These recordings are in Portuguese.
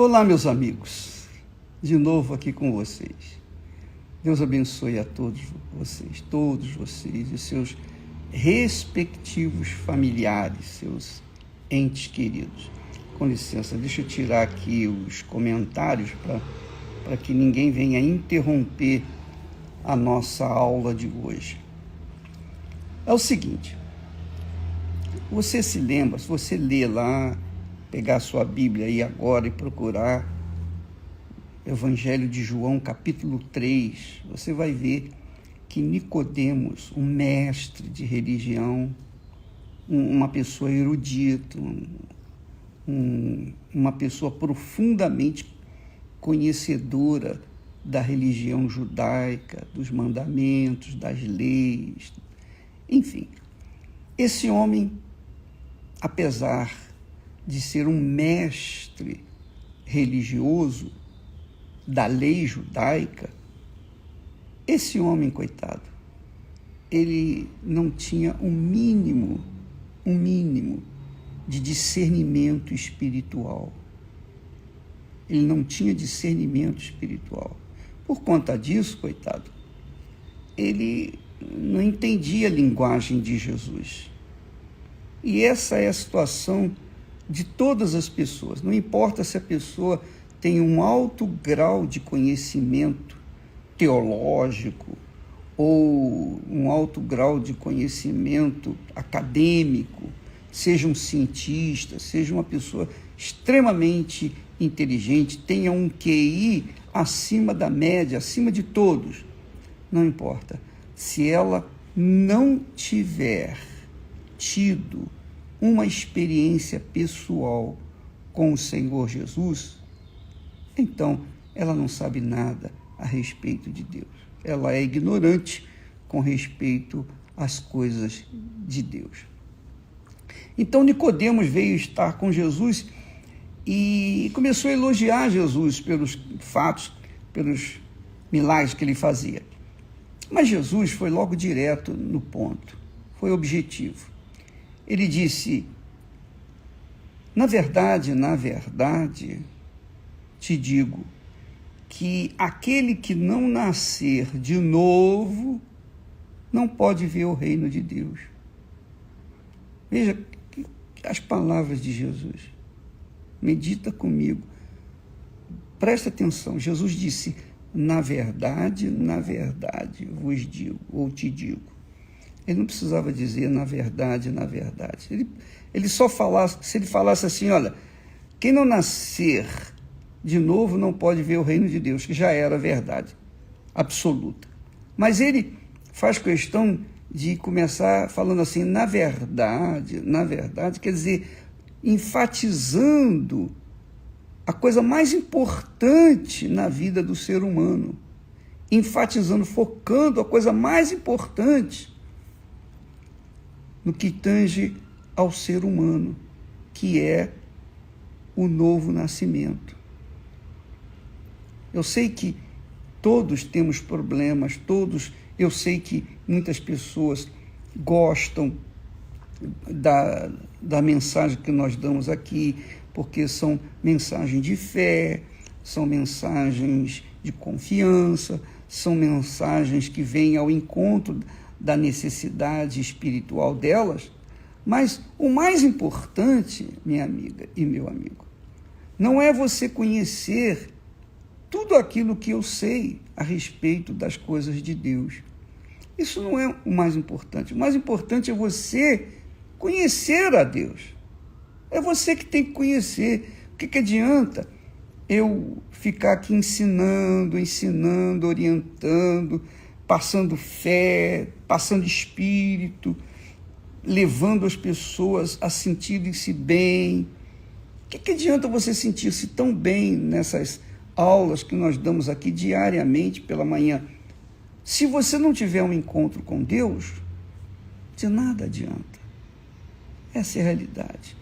Olá, meus amigos, de novo aqui com vocês. Deus abençoe a todos vocês e seus respectivos familiares, seus entes queridos. Com licença, deixa eu tirar aqui os comentários para que ninguém venha interromper a nossa aula de hoje. É o seguinte, você se lembra, se você ler lá, pegar a sua Bíblia aí agora e procurar Evangelho de João, capítulo 3, você vai ver que Nicodemos, um mestre de religião, uma pessoa erudita, uma pessoa profundamente conhecedora da religião judaica, dos mandamentos, das leis, enfim. Esse homem, apesar de ser um mestre religioso da lei judaica, esse homem, coitado, ele não tinha um mínimo de discernimento espiritual. Ele não tinha discernimento espiritual. Por conta disso, coitado, ele não entendia a linguagem de Jesus. E essa é a situação de todas as pessoas. Não importa se a pessoa tem um alto grau de conhecimento teológico ou um alto grau de conhecimento acadêmico, seja um cientista, seja uma pessoa extremamente inteligente, tenha um QI acima da média, acima de todos. Não importa. Se ela não tiver tido uma experiência pessoal com o Senhor Jesus, então ela não sabe nada a respeito de Deus. Ela é ignorante com respeito às coisas de Deus. Então Nicodemos veio estar com Jesus e começou a elogiar Jesus pelos fatos, pelos milagres que ele fazia. Mas Jesus foi logo direto no ponto, foi objetivo. Ele disse: na verdade, te digo que aquele que não nascer de novo não pode ver o reino de Deus. Veja as palavras de Jesus. Medita comigo. Presta atenção. Jesus disse: na verdade vos digo, ou te digo. Ele não precisava dizer na verdade. Ele só falasse, se ele falasse assim, olha, quem não nascer de novo não pode ver o reino de Deus, que já era verdade absoluta. Mas ele faz questão de começar falando assim, na verdade, quer dizer, enfatizando a coisa mais importante na vida do ser humano, enfatizando, focando a coisa mais importante no que tange ao ser humano, que é o novo nascimento. Eu sei que todos temos problemas, eu sei que muitas pessoas gostam da mensagem que nós damos aqui, porque são mensagens de fé, são mensagens de confiança, são mensagens que vêm ao encontro da necessidade espiritual delas, mas o mais importante, minha amiga e meu amigo, não é você conhecer tudo aquilo que eu sei a respeito das coisas de Deus. Isso não é o mais importante. O mais importante é você conhecer a Deus. É você que tem que conhecer. O que adianta eu ficar aqui ensinando, orientando, passando fé, passando espírito, levando as pessoas a sentirem-se bem? O que adianta você sentir-se tão bem nessas aulas que nós damos aqui diariamente pela manhã? Se você não tiver um encontro com Deus, de nada adianta. Essa é a realidade.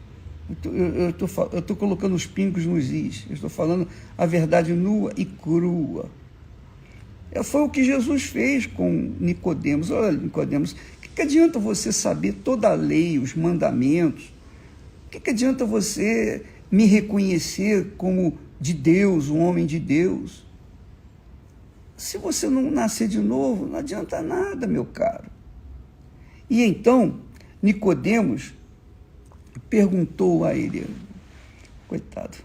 Eu estou colocando os pingos nos is. Eu estou falando a verdade nua e crua. Foi o que Jesus fez com Nicodemos. Olha, Nicodemos, o que adianta você saber toda a lei, os mandamentos? O que adianta você me reconhecer como de Deus, um homem de Deus. Se você não nascer de novo, não adianta nada, meu caro. E então, Nicodemos perguntou a ele, coitado,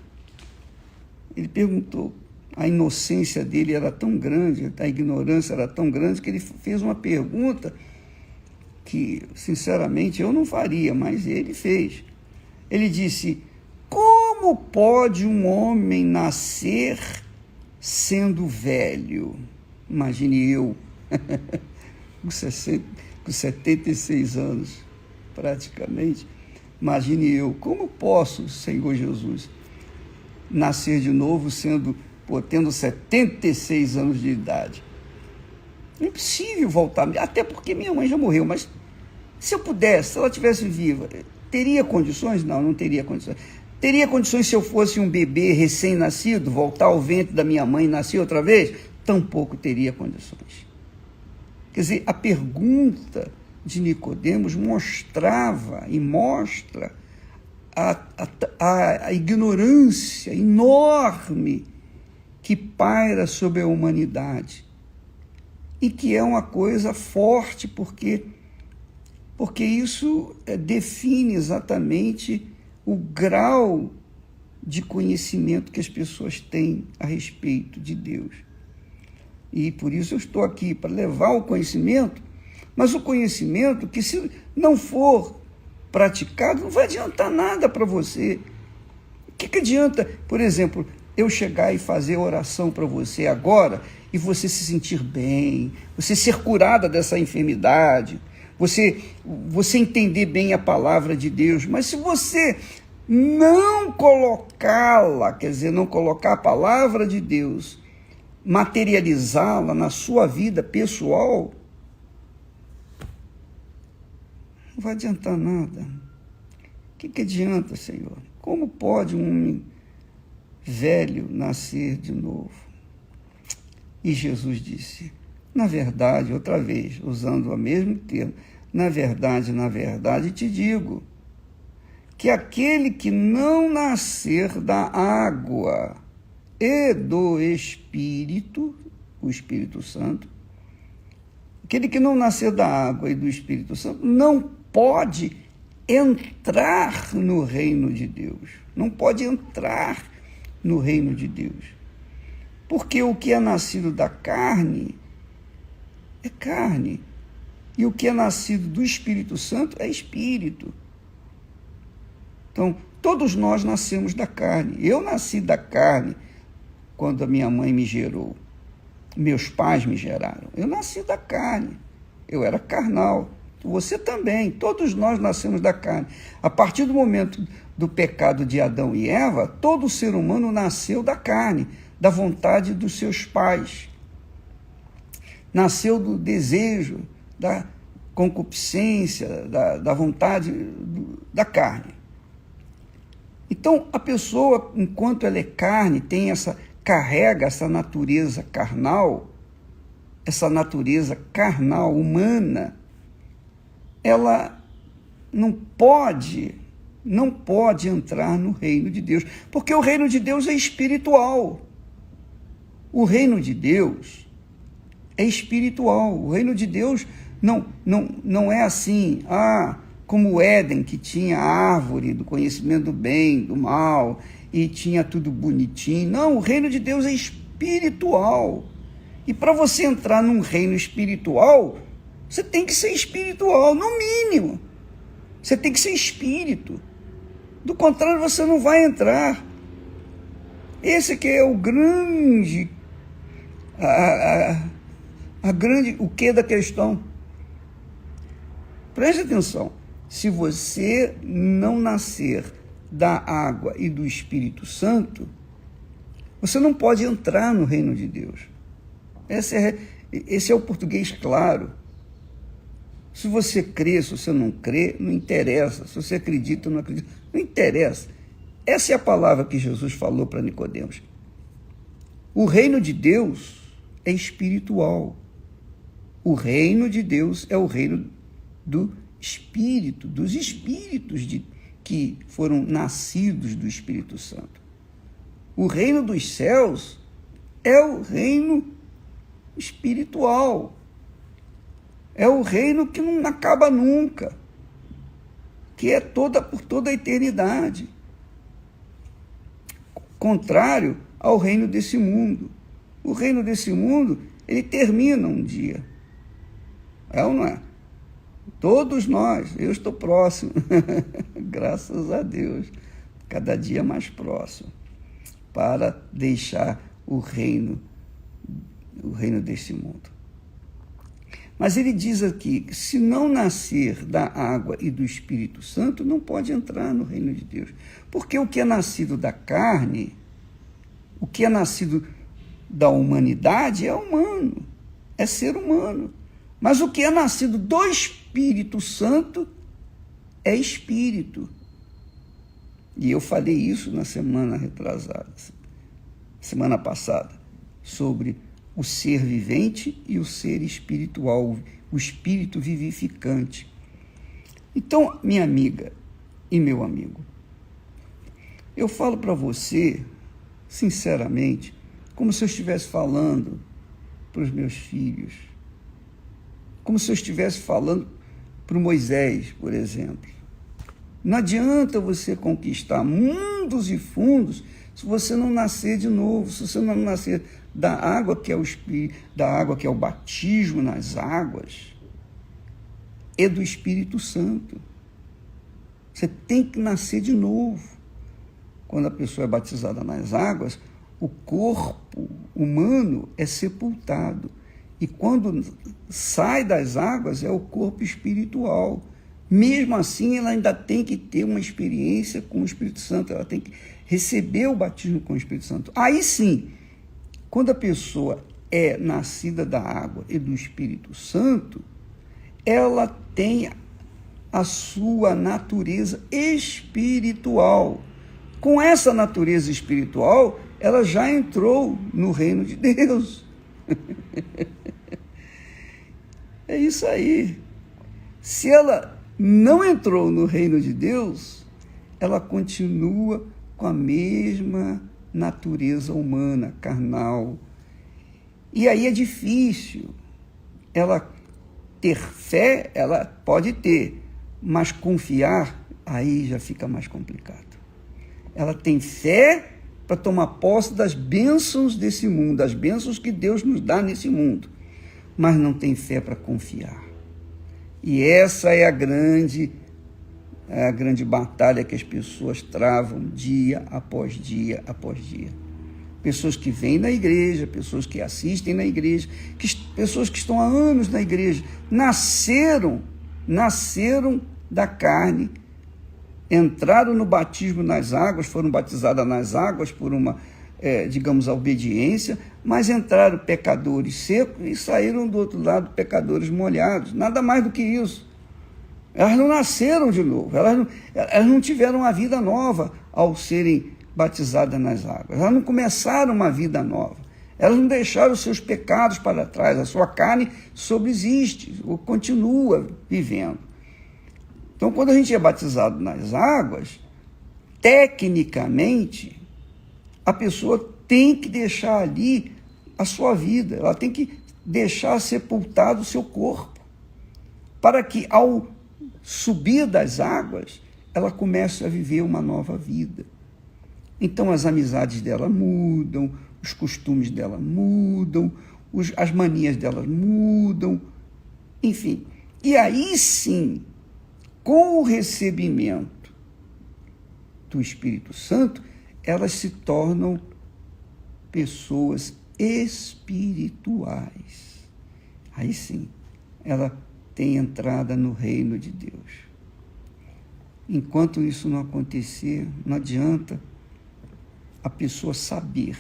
ele perguntou, a inocência dele era tão grande, a ignorância era tão grande, que ele fez uma pergunta que, sinceramente, eu não faria, mas ele fez. Ele disse: como pode um homem nascer sendo velho? Imagine eu, com 76 anos, praticamente. Imagine eu, como posso, Senhor Jesus, nascer de novo tendo 76 anos de idade? É impossível voltar, até porque minha mãe já morreu, mas se eu pudesse, se ela estivesse viva, teria condições? Não, não teria condições. Teria condições se eu fosse um bebê recém-nascido, voltar ao ventre da minha mãe e nascer outra vez? Tampouco teria condições. Quer dizer, a pergunta de Nicodemos mostrava e mostra a ignorância enorme que paira sobre a humanidade e que é uma coisa forte, porque isso define exatamente o grau de conhecimento que as pessoas têm a respeito de Deus. E por isso eu estou aqui, para levar o conhecimento, mas o conhecimento que, se não for praticado, não vai adiantar nada para você. O que adianta, por exemplo, eu chegar e fazer oração para você agora e você se sentir bem, você ser curada dessa enfermidade, você entender bem a palavra de Deus, mas se você não colocá-la, quer dizer, não colocar a palavra de Deus, materializá-la na sua vida pessoal, não vai adiantar nada. O que adianta, Senhor? Como pode um homem velho nascer de novo? E Jesus disse, na verdade, outra vez, usando o mesmo termo, na verdade, te digo, que aquele que não nascer da água e do Espírito, o Espírito Santo, aquele que não nascer da água e do Espírito Santo não pode entrar no reino de Deus. Não pode entrar no reino de Deus. Porque o que é nascido da carne é carne. E o que é nascido do Espírito Santo é espírito. Então, todos nós nascemos da carne. Eu nasci da carne quando a minha mãe me gerou. Meus pais me geraram. Eu nasci da carne. Eu era carnal. Você também. Todos nós nascemos da carne. A partir do momento do pecado de Adão e Eva, todo ser humano nasceu da carne, da vontade dos seus pais. Nasceu do desejo, da concupiscência, da vontade da carne. Então, a pessoa, enquanto ela é carne, carrega essa natureza carnal humana, ela não pode entrar no reino de Deus, porque o reino de Deus é espiritual. O reino de Deus é espiritual. O reino de Deus não é assim, como o Éden, que tinha a árvore do conhecimento do bem, do mal, e tinha tudo bonitinho. Não, o reino de Deus é espiritual. E para você entrar num reino espiritual, você tem que ser espiritual, no mínimo. Você tem que ser espírito. Do contrário, você não vai entrar. Esse que é o grande, o que da questão. Preste atenção. Se você não nascer da água e do Espírito Santo, você não pode entrar no reino de Deus. Esse é o português claro. Se você crê, se você não crê, não interessa. Se você acredita ou não acredita, não interessa. Essa é a palavra que Jesus falou para Nicodemos. O reino de Deus é espiritual. O reino de Deus é o reino do Espírito, dos espíritos que foram nascidos do Espírito Santo. O reino dos céus é o reino espiritual. É o reino que não acaba nunca, que é por toda a eternidade. Contrário ao reino desse mundo. O reino desse mundo, ele termina um dia. É ou não é? Todos nós, eu estou próximo, graças a Deus, cada dia mais próximo, para deixar o reino desse mundo. Mas ele diz aqui que se não nascer da água e do Espírito Santo, não pode entrar no reino de Deus. Porque o que é nascido da carne, o que é nascido da humanidade é humano, é ser humano. Mas o que é nascido do Espírito Santo é espírito. E eu falei isso na semana retrasada, semana passada, sobre o ser vivente e o ser espiritual, o espírito vivificante. Então, minha amiga e meu amigo, eu falo para você, sinceramente, como se eu estivesse falando para os meus filhos, como se eu estivesse falando para o Moisés, por exemplo. Não adianta você conquistar mundos e fundos se você não nascer de novo, se você não nascer da água que é o Espírito, da água que é o batismo nas águas, e do Espírito Santo. Você tem que nascer de novo. Quando a pessoa é batizada nas águas, o corpo humano é sepultado. E quando sai das águas, é o corpo espiritual. Mesmo assim, ela ainda tem que ter uma experiência com o Espírito Santo, ela tem que receber o batismo com o Espírito Santo. Aí sim, quando a pessoa é nascida da água e do Espírito Santo, ela tem a sua natureza espiritual. Com essa natureza espiritual, ela já entrou no reino de Deus. É isso aí. Se ela não entrou no reino de Deus, ela continua com a mesma natureza humana, carnal. E aí é difícil. Ela ter fé, ela pode ter, mas confiar, aí já fica mais complicado. Ela tem fé para tomar posse das bênçãos desse mundo, das bênçãos que Deus nos dá nesse mundo, mas não tem fé para confiar. E essa é a grande batalha que as pessoas travam dia após dia após dia. Pessoas que vêm na igreja, pessoas que assistem na igreja, pessoas que estão há anos na igreja, nasceram da carne, entraram no batismo nas águas, foram batizadas nas águas por uma, a obediência, mas entraram pecadores secos e saíram do outro lado pecadores molhados. Nada mais do que isso. Elas não nasceram de novo, elas não tiveram uma vida nova ao serem batizadas nas águas. Elas não começaram uma vida nova. Elas não deixaram os seus pecados para trás. A sua carne subsiste, ou continua vivendo. Então, quando a gente é batizado nas águas, tecnicamente, a pessoa tem que deixar ali a sua vida. Ela tem que deixar sepultado o seu corpo, para que, ao subir das águas, ela comece a viver uma nova vida. Então, as amizades dela mudam, os costumes dela mudam, as manias dela mudam, enfim. E aí sim, com o recebimento do Espírito Santo, elas se tornam pessoas espirituais. Aí sim, ela tem entrada no reino de Deus. Enquanto isso não acontecer, não adianta a pessoa saber,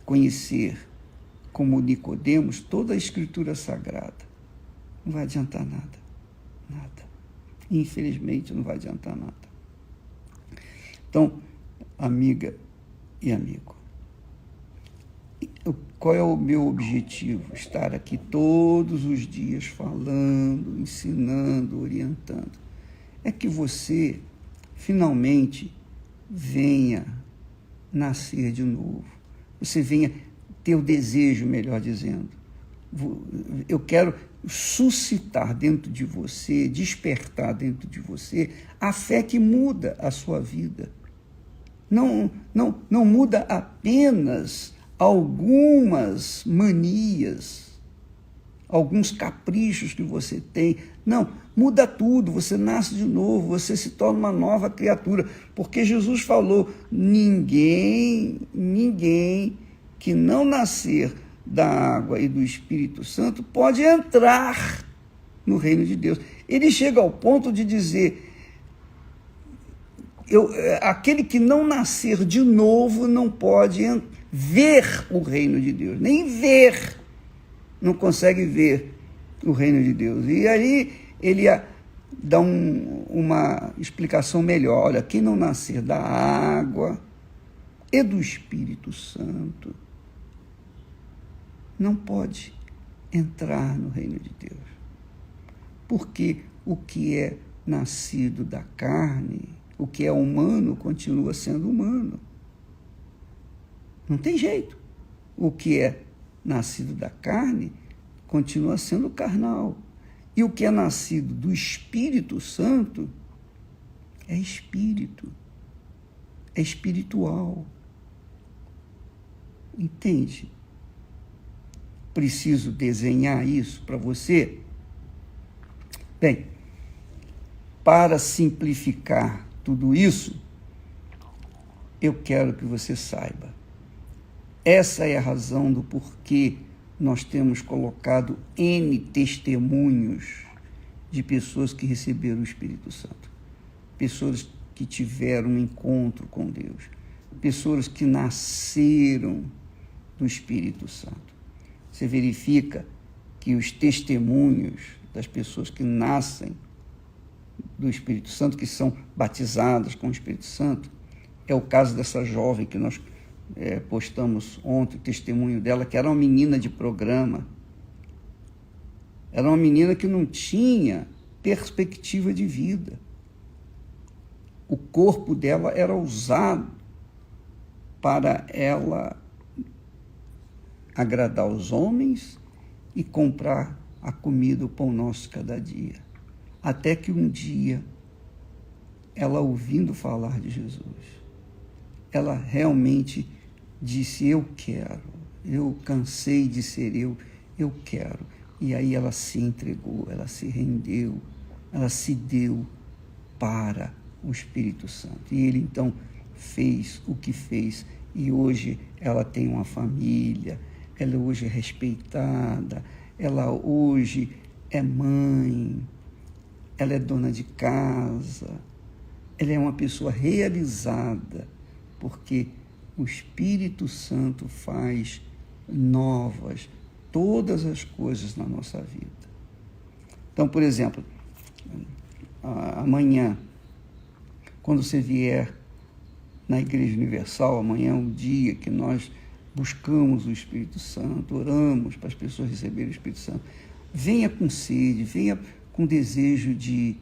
conhecer, como Nicodemos, toda a Escritura Sagrada. Não vai adiantar nada. Nada. Infelizmente, não vai adiantar nada. Então, amiga e amigo, qual é o meu objetivo? Estar aqui todos os dias falando, ensinando, orientando. É que você, finalmente, venha nascer de novo. Você venha ter o desejo, melhor dizendo. Eu quero suscitar dentro de você, despertar dentro de você a fé que muda a sua vida. Não muda apenas algumas manias, alguns caprichos que você tem. Não, muda tudo, você nasce de novo, você se torna uma nova criatura. Porque Jesus falou, ninguém que não nascer da água e do Espírito Santo pode entrar no reino de Deus. Ele chega ao ponto de dizer, aquele que não nascer de novo não pode ver o reino de Deus, nem ver, não consegue ver o reino de Deus. E aí ele dá uma explicação melhor. Olha, quem não nascer da água e do Espírito Santo não pode entrar no reino de Deus. Porque o que é nascido da carne, o que é humano, continua sendo humano. Não tem jeito. O que é nascido da carne, continua sendo carnal. E o que é nascido do Espírito Santo é espírito. É espiritual. Entende? Preciso desenhar isso para você? Bem, para simplificar tudo isso, eu quero que você saiba. Essa é a razão do porquê nós temos colocado N testemunhos de pessoas que receberam o Espírito Santo. Pessoas que tiveram um encontro com Deus. Pessoas que nasceram do Espírito Santo. Você verifica que os testemunhos das pessoas que nascem do Espírito Santo, que são batizadas com o Espírito Santo, é o caso dessa jovem que nós postamos ontem, o testemunho dela, que era uma menina de programa. Era uma menina que não tinha perspectiva de vida. O corpo dela era usado para ela agradar os homens e comprar a comida, o pão nosso cada dia. Até que um dia, ela ouvindo falar de Jesus, ela realmente disse, eu quero, eu cansei de ser eu quero. E aí ela se entregou, ela se rendeu, ela se deu para o Espírito Santo. E ele então fez o que fez. E hoje ela tem uma família, ela hoje é respeitada, ela hoje é mãe, ela é dona de casa, ela é uma pessoa realizada, porque o Espírito Santo faz novas todas as coisas na nossa vida. Então, por exemplo, amanhã, quando você vier na Igreja Universal, amanhã é um dia que nós buscamos o Espírito Santo, oramos para as pessoas receberem o Espírito Santo. Venha com sede, venha com desejo de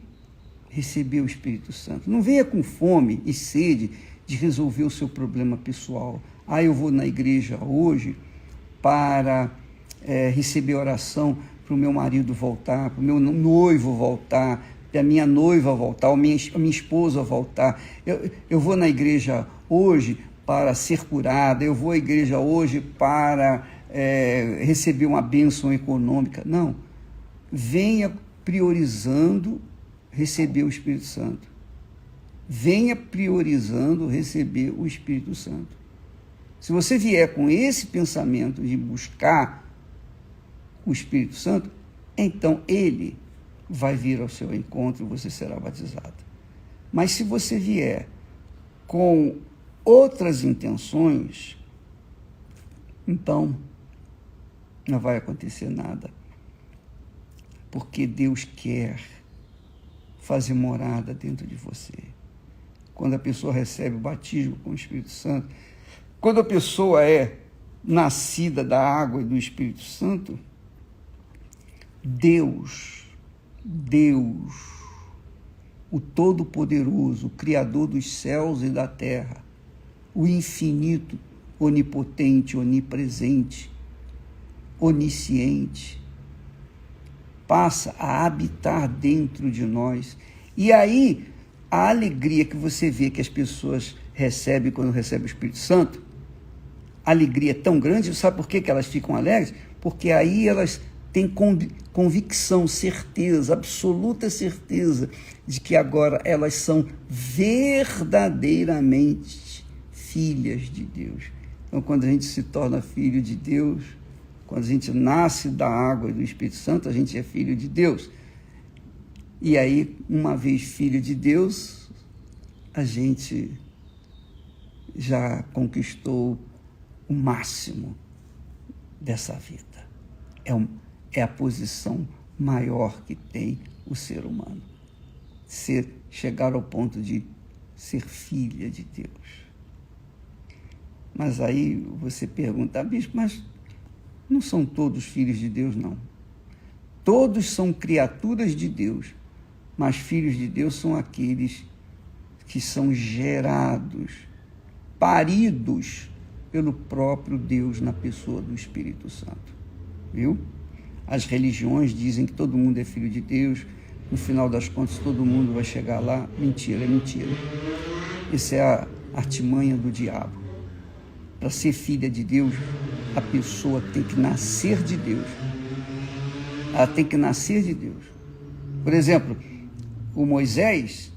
receber o Espírito Santo. Não venha com fome e sede de resolver o seu problema pessoal. Eu vou na igreja hoje para receber oração para o meu marido voltar, para o meu noivo voltar, para a minha noiva voltar, a minha esposa voltar. Eu vou na igreja hoje para ser curada, eu vou à igreja hoje para receber uma bênção econômica. Não. Venha priorizando receber o Espírito Santo. Venha priorizando receber o Espírito Santo. Se você vier com esse pensamento de buscar o Espírito Santo, então ele vai vir ao seu encontro e você será batizado. Mas se você vier com outras intenções, então não vai acontecer nada. Porque Deus quer fazer morada dentro de você. Quando a pessoa recebe o batismo com o Espírito Santo, quando a pessoa é nascida da água e do Espírito Santo, Deus, o Todo-Poderoso, o Criador dos céus e da terra, o infinito, onipotente, onipresente, onisciente, passa a habitar dentro de nós. E aí, a alegria que você vê que as pessoas recebem quando recebem o Espírito Santo, a alegria é tão grande, sabe por que elas ficam alegres? Porque aí elas têm convicção, certeza, absoluta certeza de que agora elas são verdadeiramente filhas de Deus. Então, quando a gente se torna filho de Deus, quando a gente nasce da água e do Espírito Santo, a gente é filho de Deus. E aí, uma vez filho de Deus, a gente já conquistou o máximo dessa vida. É a posição maior que tem o ser humano. Chegar ao ponto de ser filha de Deus. Mas aí você pergunta, bispo, mas não são todos filhos de Deus, não. Todos são criaturas de Deus, mas filhos de Deus são aqueles que são gerados, paridos pelo próprio Deus na pessoa do Espírito Santo. Viu? As religiões dizem que todo mundo é filho de Deus, no final das contas todo mundo vai chegar lá. Mentira, é mentira. Essa é a artimanha do diabo. Para ser filha de Deus, a pessoa tem que nascer de Deus. Ela tem que nascer de Deus. Por exemplo, o Moisés,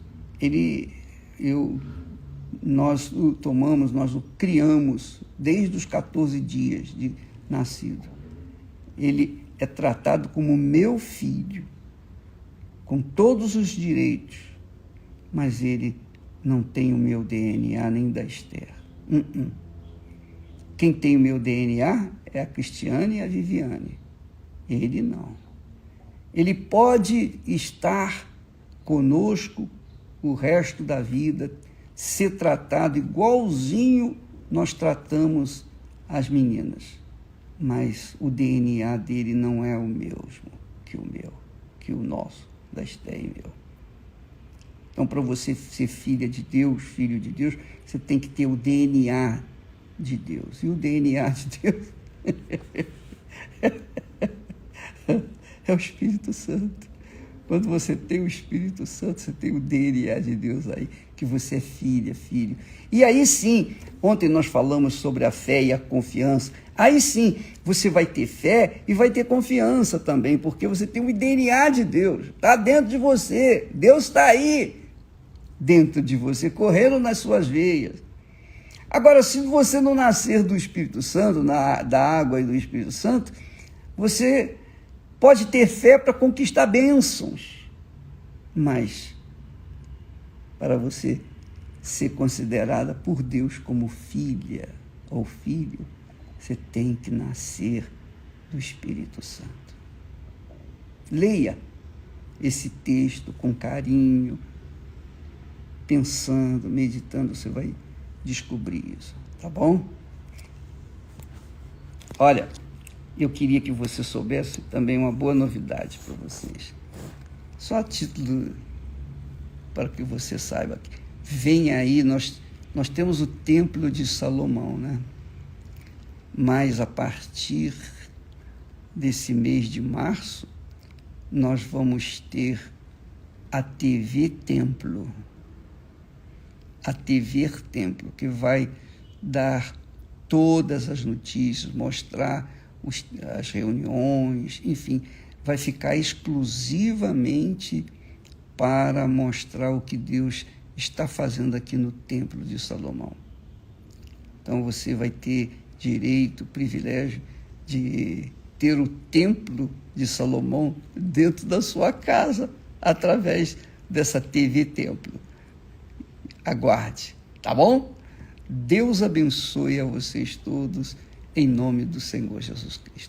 nós o tomamos, nós o criamos desde os 14 dias de nascido. Ele é tratado como meu filho, com todos os direitos, mas ele não tem o meu DNA nem da Esther. Quem tem o meu DNA é a Cristiane e a Viviane. Ele não. Ele pode estar conosco o resto da vida, ser tratado igualzinho nós tratamos as meninas, mas o DNA dele não é o mesmo que o nosso, da Esther e meu. Então, para você ser filha de Deus, filho de Deus, você tem que ter o DNA de Deus. E o DNA de Deus é o Espírito Santo. Quando você tem o Espírito Santo, você tem o DNA de Deus aí, que você é filha, filho. E aí sim, ontem nós falamos sobre a fé e a confiança. Aí sim, você vai ter fé e vai ter confiança também, porque você tem o DNA de Deus. Está dentro de você. Deus está aí, dentro de você, correndo nas suas veias. Agora, se você não nascer do Espírito Santo, da água e do Espírito Santo, você pode ter fé para conquistar bênçãos, mas para você ser considerada por Deus como filha ou filho, você tem que nascer do Espírito Santo. Leia esse texto com carinho, pensando, meditando, você vai descobrir isso, tá bom? Olha, eu queria que você soubesse também uma boa novidade para vocês. Só a título para que você saiba que vem aí, nós temos o Templo de Salomão, né? Mas a partir desse mês de março, nós vamos ter a TV Templo. A TV Templo, que vai dar todas as notícias, mostrar as reuniões, enfim, vai ficar exclusivamente para mostrar o que Deus está fazendo aqui no Templo de Salomão. Então você vai ter direito, privilégio de ter o Templo de Salomão dentro da sua casa, através dessa TV Templo. Aguarde, tá bom? Deus abençoe a vocês todos, em nome do Senhor Jesus Cristo.